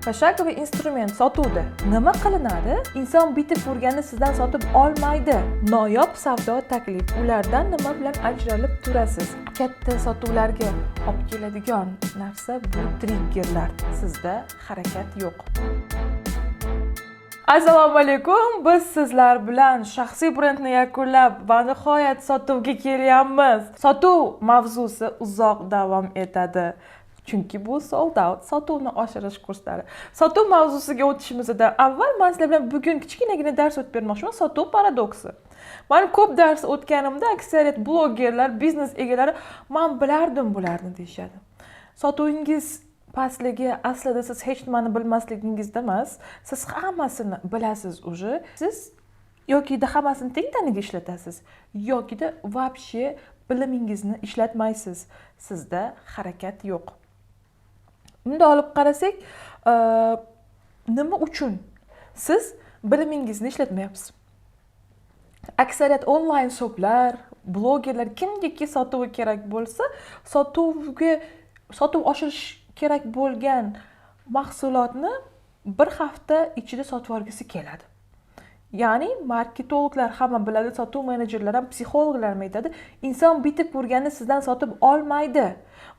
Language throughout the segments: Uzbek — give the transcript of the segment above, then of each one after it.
Poshakoviy instrument sotuvda nima qilinadi? Inson bitib ko'rganini sizdan sotib olmaydi. Noyob savdo taklif. Ulardan nima bilan ajralib turasiz? Katta sotuvlarga olib keladigan narsa bu triggerlar. Sizda harakat yo'q. Assalomu alaykum. Biz sizlar bilan shaxsiy brendni yakunlab va nihoyat sotuvga kelyapmiz. Sotuv mavzusi uzoq davom etadi. Chunki bu sold out, sotuvni oshirish kurslari. Sotuv mavzusiga o'tishimizdan avval men sizlar bilan bugun kichkinagina dars o'tib bermoqchiman. Sotuv paradoksi. Men ko'p dars o'tganimda aksariyat blogerlar, biznes egalari men bilardim bularni deyshadi. Sotuvingiz pastligi aslida siz hech nimani bilmasligingiz emas. Siz hammasini bilasiz уже. Siz yokida hammasini teng taniga ishlatasiz, yokida вообще bilimingizni ishlatmaysiz. Sizda harakat yo'q. Bunda olib qarasak, nima uchun siz bilimingizni ishlatmayapsiz? Aksariyat onlayn shoplar, blogerlar kimniki sotuvi kerak bo'lsa, sotuv oshirish kerak bo'lgan mahsulotni bir hafta ichida sotib olgisi keladi. Ya'ni marketologlar hamma biladi, sotuv menejerlari ham, psixologlar ham aytadi, inson bitib ko'rganini sizdan sotib olmaydi.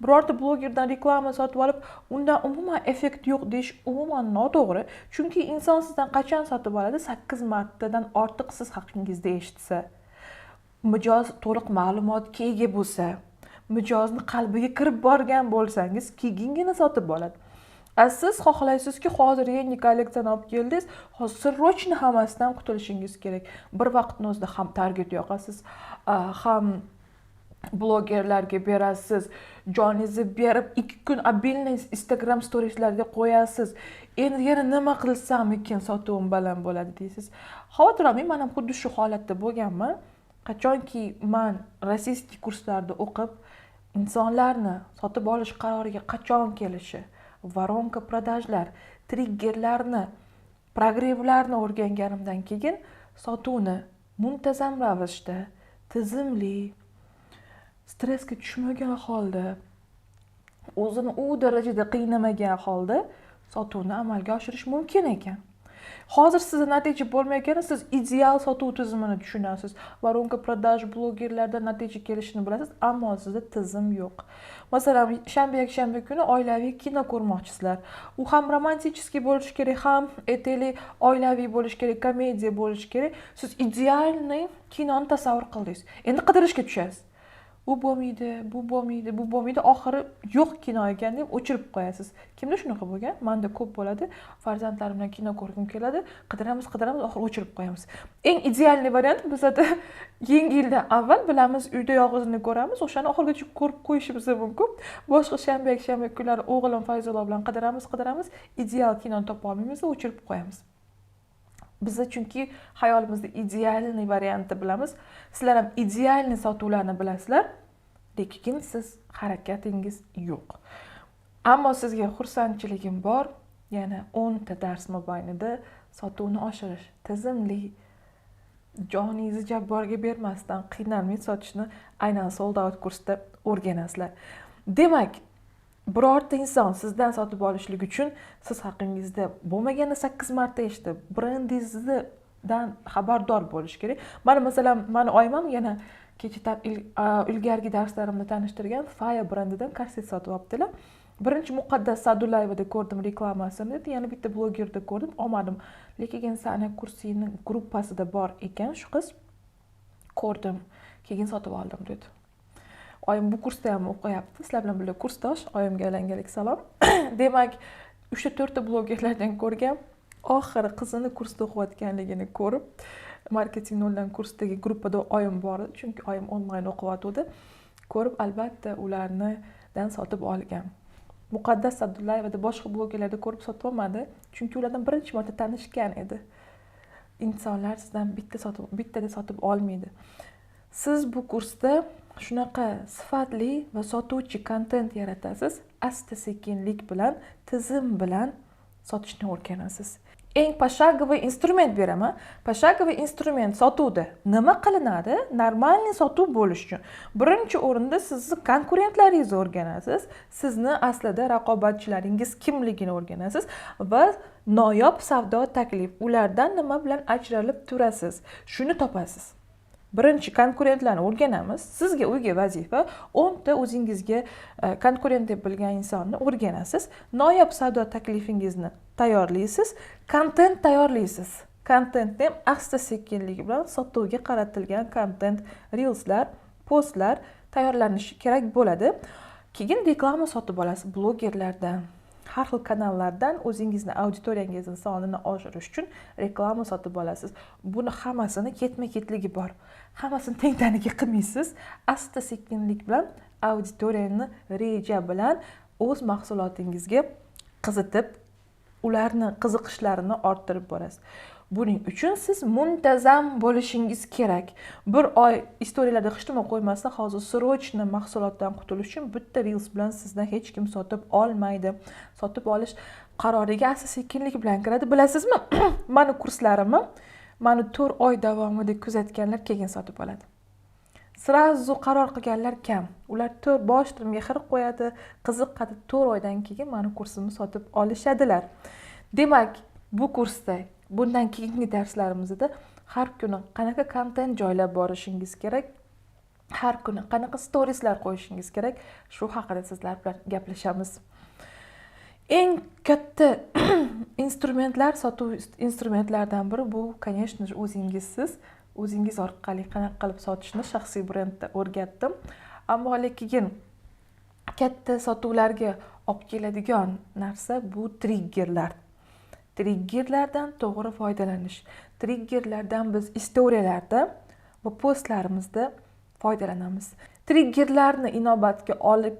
Birorta blogerdan reklama sotib olib, undan umuman effekt yo'q deyish umuman noto'g'ri. Chunki inson sizdan qachon sotib oladi? 8 martadan ortiq siz haqingizda eshitsa, mijoz to'liq ma'lumotga ega bo'lsa, mijozni qalbiga kirib borgan bo'lsangiz, keyingina sotib oladi. Siz xohlaysizki, hozir yangi kolleksiyani olib keldingiz, hozir sirrochni hammasidan qutulishingiz kerak. Bir vaqtning o'zida ham target yoqasiz, ham blogerlarga berasiz, joningizni berib 2 kun abilni Instagram storieslarga qo'yasiz. Endi yana nima qilsam ekan sotuvim baland bo'ladi deysiz. Xavotir olmang, men ham xuddi shu holatda bo'lganman. Qachonki men rossiyskiy kurslarda o'qib, insonlarni sotib olish qaroriga qachon kelishi, воронка продажlar, triggerlarni, progrevlarni o'rganganimdan keyin sotuvni muntazam ravishda, tizimli, stressga tushmagan holda, o'zini u darajada qiynamagan holda sotuvni amalga oshirish mumkin ekan. Hozir sizda natija bo'lmayotgani, siz ideal sotuv tizimini tushunasiz. Воронка продаж blogerlarda natija kelishini bilasiz, ammo sizda tizim yo'q. Masalan, shanba kuni oilaviy kino ko'rmoqchisizlar. U ham romantik bo'lishi kerak, ham eteli oilaviy bo'lishi kerak, komediya bo'lishi kerak. Siz idealniy kinoni tasavvur qildingiz. Endi qidirishga tushasiz. Bu bo'lmaydi, oxiri yo'q kino ekan deb o'chirib qo'yasiz. Kimda shunaqa bo'lgan? Menda ko'p bo'ladi. Farzandlarim bilan kino ko'rgim keladi, qidiramiz, oxiri o'chirib qo'yamiz. Eng ideal variant bizda yangi yildan avval bilamiz, uyda yolg'izini ko'ramiz, o'shani oxirigacha ko'rib qo'yishimiz mumkin. Boshqa shanba kunlari o'g'lim Fayzullo bilan qidiramiz, ideal kinoni topa olmaymiz, o'chirib qo'yamiz. Biz chunki hayolimizda idealniy variantni bilamiz. Sizlar ham idealniy sotuvlarni bilasizlar, lekin siz harakatingiz yo'q. Ammo sizga xursandchiligim bor. Yana 10 ta dars mobaynida sotuvni oshirish, tizimli, joningizni jabborga bermasdan qiynalmay sotishni aynan sold out kursda o'rganasizlar. Demak, birorta inson sizdan sotib olishlik uchun siz haqingizda bo'lmaganda 8 marta eshitib, brendingizdan xabardor bo'lish kerak. Mana masalan, meni oyimam yana kecha ilgargi darslarimda tanishtirgan Faya brendidan korset sotib olibdilar. Birinchi Muqaddas Sa'dullayevada ko'rdim reklamasini, yana bitta blogerda ko'rdim, olmadim. Lekin Sana kursining gruppasida bor ekan shu qiz. Ko'rdim, keyin sotib oldim dedi. Oyim bu kursda ham o'qiyapti. Sizlar bilan birga kursdosh, oyimga alangalik salom. Demak, 3-4 ta blogerlardan ko'rgan, oxiri qizini kursda o'qiyotganligini ko'rib, marketing noldan kursdagi gruppada oyim bor edi, chunki oyim onlayn o'qiyotdi. Ko'rib, albatta ulardan sotib olgan. Muqaddas Abdullayevada boshqa blogerlarda ko'rib sotib olmadi, chunki ulardan birinchi marta tanishgan edi. Insonlar sizdan bittada sotib olmaydi. Siz bu kursda shunaqa sifatli va sotuvchi kontent yaratasiz, asta-sekinlik bilan, tizim bilan sotishni o'rganasiz. eng pошаговый instrument beraman. Pошаговый instrument sotuvda nima qilinadi? Normalniy sotuv bo'lish uchun birinchi o'rinda sizni konkurentlaringizni o'rganasiz, sizni aslida raqobatchilaringiz kimligini o'rganasiz va noyob savdo taklif, ulardan nima bilan ajralib turasiz, shuni topasiz. Birinchi konkurentlarni o'rganamiz. Sizga uyga vazifa 10 ta o'zingizga konkurent deb bilgan insonni o'rganasiz. Noyob savdo taklifingizni tayyorlaysiz, kontent tayyorlaysiz. Kontentni ham asta-sekinlik bilan sotuvga qaratilgan kontent, reelslar, postlar tayyorlanishi kerak bo'ladi. Keyin reklama sotib olasiz blogerlardan, har xil kanallardan o'zingizni auditoriyangizni sonini oshirish uchun reklama sotib olasiz. Buni hammasini ketma-ketligi bor. Hammasini teng-taniga qilmaysiz. Asta-sekinlik bilan auditoriyani reja bilan o'z mahsulotingizga qizitib, ularni qiziqishlarini orttirib borasiz. Buning uchun siz muntazam bo'lishingiz kerak. Bir oy istoriyalarda hech nima qo'ymasdan hozir srochno mahsulotdan qutulish uchun bitta reels bilan sizdan hech kim sotib olmaydi. Sotib olish qaroriga asta-sekinlik bilan kiradi. Bilasizmi? Meni kurslarimni meni 4 oy davomida kuzatganlar keyin sotib oladi. Srazu qaror qilganlar kam. Ular 4 boshida mehr qo'yadi, qiziqadi, 4 oydan keyin meni kursimni sotib olishadilar. Demak, bu kursda bundan keyingi darslarimizda har kuni qanaqa kontent joylab borishingiz kerak, har kuni qanaqa storieslar qo'yishingiz kerak, shu haqida sizlar bilan gaplashamiz. Eng katta instrumentlar, sotuv instrumentlaridan biri bu, конечно же, o'zingizsiz. O'zingiz orqali qanaqa qilib sotishni shaxsiy brendda o'rgatdim. Ammo lekin katta sotuvlarga olib keladigan narsa bu triggerlar. Triggerlardan to'g'ri foydalanish. Triggerlardan biz istoriyalarda va postlarimizda foydalanamiz. Triggerlarni inobatga olib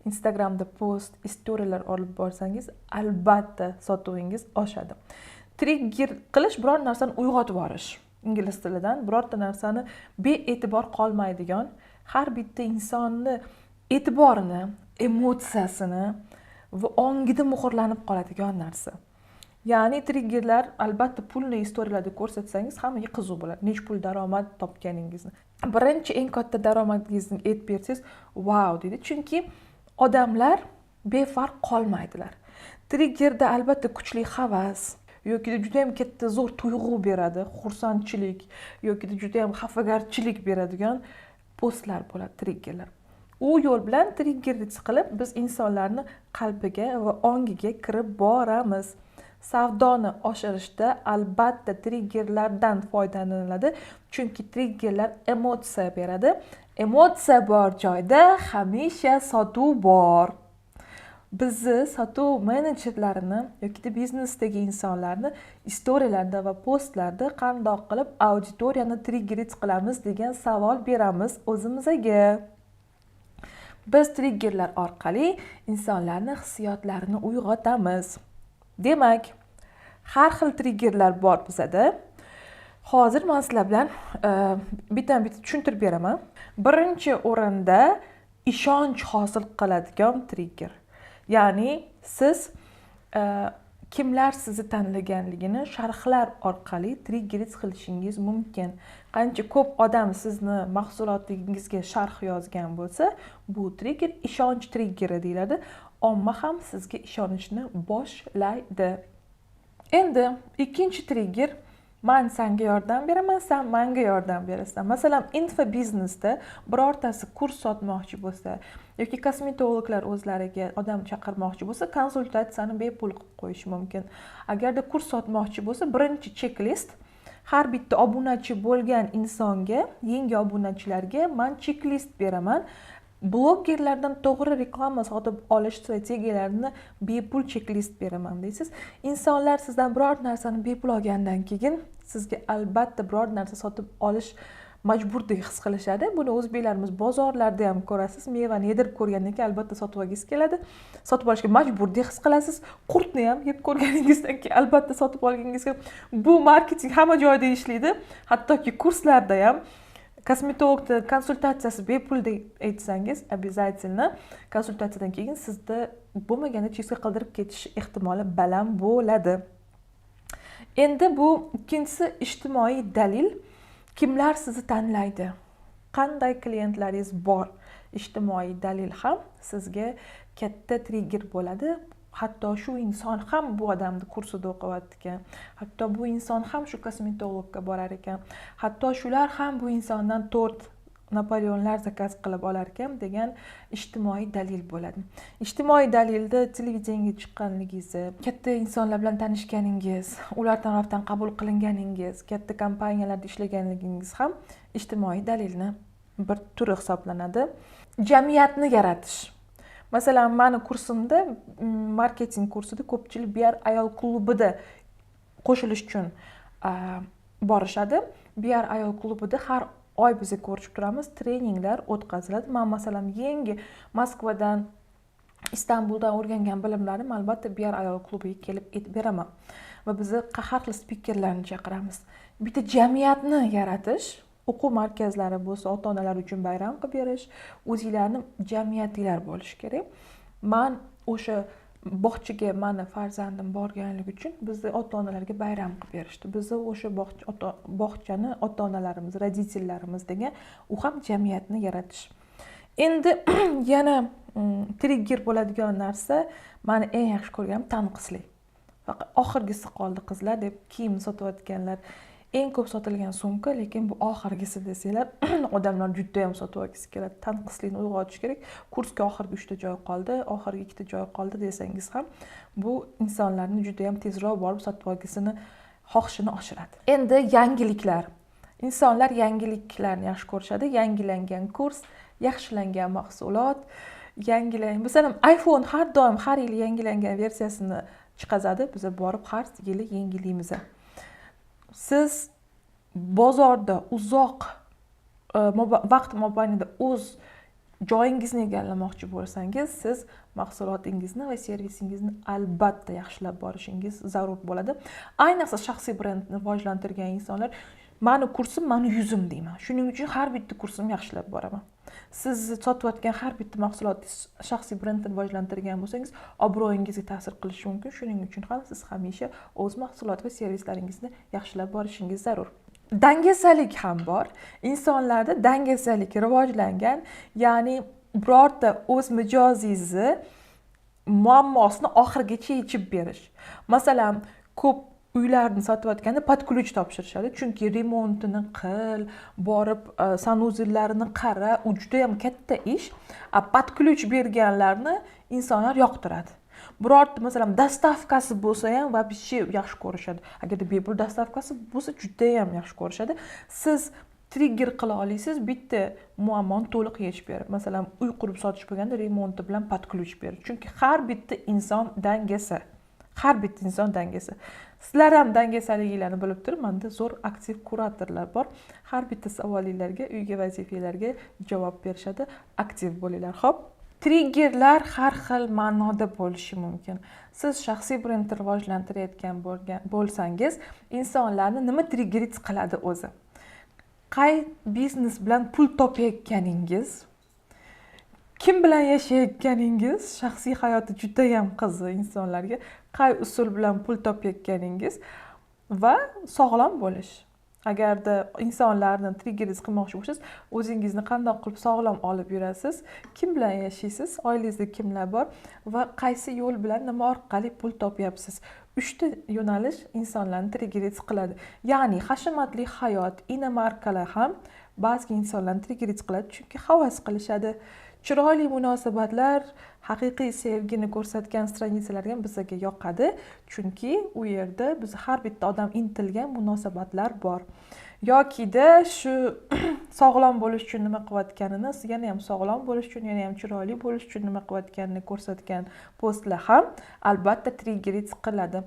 Instagramda post, istoriyalar olib borsangiz, albatta sotuvingiz oshadi. Trigger qilish biror narsani uyg'otib yuborish. Ingliz tilidan birorta narsani bee'tibor qolmaydigan, har bitta insonni e'tiborini, emotsiyasini va ongida muhrlanib qoladigan narsa. Ya'ni triggerlar albatta pulni istoriyalarda ko'rsatsangiz hammaga qiziq bo'ladi. Nech pul daromad topganingizni. Birinchi eng katta daromadingizni aytib bersangiz, wow deydi. Chunki odamlar befarq qolmaydilar. Triggerda albatta kuchli havas yoki juda ham katta zo'r tuyg'u beradi, xursandchilik yoki juda ham xafagarchilik beradigan postlar bo'ladi, triggerlar. U yo'l bilan triggerni qilib biz insonlarni qalbiga va ongiga kirib boramiz. Savdoni oshirishda albatta triggerlardan foydalaniladi, chunki triggerlar emotsiya beradi. Emotsiya bor joyda hamisha sotuv bor. Bizni sotuv menejerlarini yoki biznesdagi insonlarni istoriyalarda va postlarda qandoq qilib auditoriyani triggerit qilamiz degan savol beramiz o'zimizga. Biz triggerlar orqali insonlarning hissiyotlarini uyg'otamiz. Demak, har xil triggerlar bor bizda. Hozir men sizlar bilan bitta tushuntirib beraman. Birinchi o'rinda ishonch hosil qiladigan trigger. Ya'ni siz kimlar sizni tanlaganligini sharhlar orqali triggerit qilishingiz mumkin. Qancha ko'p odam sizni mahsulotingizga sharh yozgan bo'lsa, bu trigger ishonch triggeri deyiladi. Omma ham sizga ishonishni boshlaydi. Endi ikkinchi trigger, men senga yordam beraman, sen menga yordam berasan. Masalan, infobiznesda birortasi kurs sotmoqchi bo'lsa yoki kosmetologlar o'zlariga odam chaqirmoqchi bo'lsa, konsultatsiyani bepul qilib qo'yish mumkin. Agarda kurs sotmoqchi bo'lsa, birinchi checklist har bitta obunachi bo'lgan insonga, yangi obunachilarga men checklist beraman. Blogerlardan to'g'ri reklama sotib olish strategiyalarini bepul checklist beraman deysiz. Insonlar sizdan biror narsani bepul olgandan keyin sizga albatta biror narsa sotib olish majburdek his qilishadi. Buni o'zbeklarimiz bozorlarda ham ko'rasiz. Mevani yedirib ko'rgandan keyin albatta sotib olgingiz keladi. Sotib olishga majburdek his qilasiz. Qurtni ham yeb ko'rganingizdan keyin albatta sotib olgingiz keladi. Bu marketing hamma joyda ishlaydi. Hattoki kurslarda ham kosmetologda konsultatsiyasi bepul deb aytsangiz, обязательно konsultatsiyadan keyin sizda bo'lmaganda chekka qildirib ketish ehtimoli baland bo'ladi. Endi bu ikkinchisi ijtimoiy dalil. Kimlar sizni tanlaydi? Qanday klientlaringiz bor? Ijtimoiy dalil ham sizga katta trigger bo'ladi. Hatto shu inson ham bu odamni kursida o'qiyapti ekan. Hatto bu inson ham shu kosmetologga borar ekan. Hatto shular ham bu insondan 4 Napoleonlar zakaz qilib olar ekan degan ijtimoiy dalil bo'ladi. Ijtimoiy dalilda televideniyega chiqqanligingizni, katta insonlar bilan tanishganingiz, ular tomonidan qabul qilinganingiz, katta kompaniyalarda ishlaganligingiz ham ijtimoiy dalilni bir turi hisoblanadi. Jamiyatni yaratish. Masalan, meni kursimda, marketing kursida ko'pchilik BR ayol klubida qo'shilish uchun borishadi. BR ayol klubida har oy biz ko'rishib turamiz, treninglar o'tkaziladi. Men masalan yangi Moskvadan, Istanbuldan o'rgangan bilimlarim albatta BR ayol klubiga kelib beraman va biz har xil spikerlarni chaqiramiz. Bitta jamiyatni yaratish, o'quv markazlari bo'lsa, ota-onalar uchun bayram qilib berish, o'zinglarni jamiyatinglar bo'lishi kerak. Men o'sha bog'chaga meni farzandim borganligi uchun bizni ota-onalarga bayram qilib berishdi. Bizni o'sha bog'chani ota-onalarimiz, rodillarimiz degan, u ham jamiyatni yaratish. Endi yana trigger bo'ladigan narsa, meni eng yaxshi ko'rganim tanqislik. Faqat oxirgisi qoldi qizlar deb kiyim sotayotganlar. Eng ko'p sotilgan sumka, lekin bu oxirgisi desanglar, odamlar juda ham sotib olgisi keladi. Tanqislikni uyg'otish kerak. Kursga oxirgi 3 ta joy qoldi, oxirgi 2 ta joy qoldi desangiz ham, bu insonlarni juda ham tezroq borib sotib olgisini xohishini oshiradi. Endi yangiliklar. Insonlar yangiliklarni yaxshi ko'rishadi. Yangilangan kurs, yaxshilangan mahsulot, masalan, iPhone har doim har yil yangilangan versiyasini chiqazadi. Biz borib har yili yangilaymiz. Siz bozorda uzoq vaqt mobaynida o'z joyingizni egallamoqchi bo'lsangiz, siz mahsulotingizni va servisingizni albatta yaxshilab borishingiz zarur bo'ladi. Ayniqsa shaxsiy brendni rivojlantirgan insonlar, meni kursim, meni yuzim deyman. Shuning uchun har bitta kursimni yaxshilab boraman. Siz sotayotgan har bitta mahsulotingiz shaxsiy brendni rivojlantirgan bo'lsangiz, obro'yingizga ta'sir qilishi mumkin. Shuning uchun ham siz hamisha o'z mahsulot va servislaringizni yaxshilab borishingiz zarur. Dangasalik ham bor. Insonlarda dangasalik rivojlangan, ya'ni birorta o'z mijozingizni muammosini oxirigacha yechib berish. Masalan, ko'p uylarni sotayotganda pod ключ topshirishadi, chunki remontini qil, borib sanuzillarini qara, u juda ham katta ish. Pod ключ berganlarni insonlar yoqtiradi. Birorta masalan dastavkasi bo'lsa ham вообще yaxshi ko'rishadi. Agarda bepul dastavkasi bo'lsa juda ham yaxshi ko'rishadi. Siz trigger qila olasiz, bitta muammoni to'liq yechib berib. Masalan, uy qurib sotish bo'lganda remonti bilan pod ключ berib. Chunki har bitta inson dangasa. Har bitta inson dangasa. Sizlar ham dangasaliginglarni bilib turib, menda zo'r aktiv kuratorlar bor. Har bitta savolinglarga, uyga vazifalarga javob berishadi. Aktiv bo'linglar. Xo'p. Triggerlar har xil ma'noda bo'lishi mumkin. Siz shaxsiy brendni rivojlantirayotgan bo'lsangiz, insonlarni nima triggeringiz qiladi o'zi? Qay biznes bilan pul topayotganingiz, kim bilan yashayotganingiz, shaxsiy hayoti juda ham qiziq insonlarga, qay usul bilan pul topayotganingiz va sog'lom bo'lish. Agarda insonlarni triggeringiz qilmoqchi bo'lsangiz, o'zingizni qanday qilib sog'lom olib yurasiz, kim bilan yashaysiz, oilangizda kimlar bor va qaysi yo'l bilan nima orqali pul topyapsiz. 3 ta yo'nalish insonlarni triggeringiz qiladi. Ya'ni hashamatli hayot, inomarkalar ham ba'zi insonlarni triggeringiz qiladi, chunki havas qilishadi. Chiroyli munosabatlar, haqiqiy sevgini ko'rsatgan stranitsalar ham bizga yoqadi, chunki u yerda biz har bitta odam intilgan munosabatlar bor. Yokida shu sog'lom bo'lish uchun nima qilayotganini, yana ham sog'lom bo'lish uchun, yana ham chiroyli bo'lish uchun nima qilayotganini ko'rsatgan postlar ham albatta triggeringiz qiladi.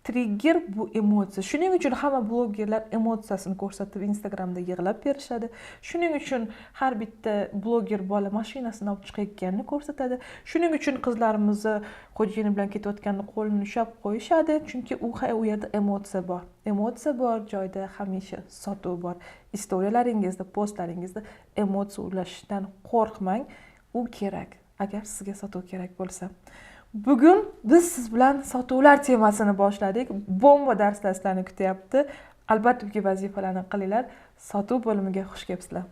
Trigger bu emotsiya. Shuning uchun hamma blogerlar emotsiyasini ko'rsatib Instagramda yig'lab berishadi. Shuning uchun har bitta bloger bola mashinasini olib chiqayotganini ko'rsatadi. Shuning uchun qizlarimizni xo'jayini bilan ketayotganini qo'lini ushlab qo'yishadi, chunki u yerda emotsiya bor. Emotsiya bor joyda hamisha sotuv bor. Istoriyalaringizda, postlaringizda emotsiya ulashishdan qo'rqmang. U kerak, agar sizga sotuv kerak bo'lsa. Bugun biz siz bilan sotuvlar temasini boshladik. Bomba darslar sizlarni kutyapti. Albatta, vazifalarni qilinglar. Sotuv bo'limiga xush kelibsizlar.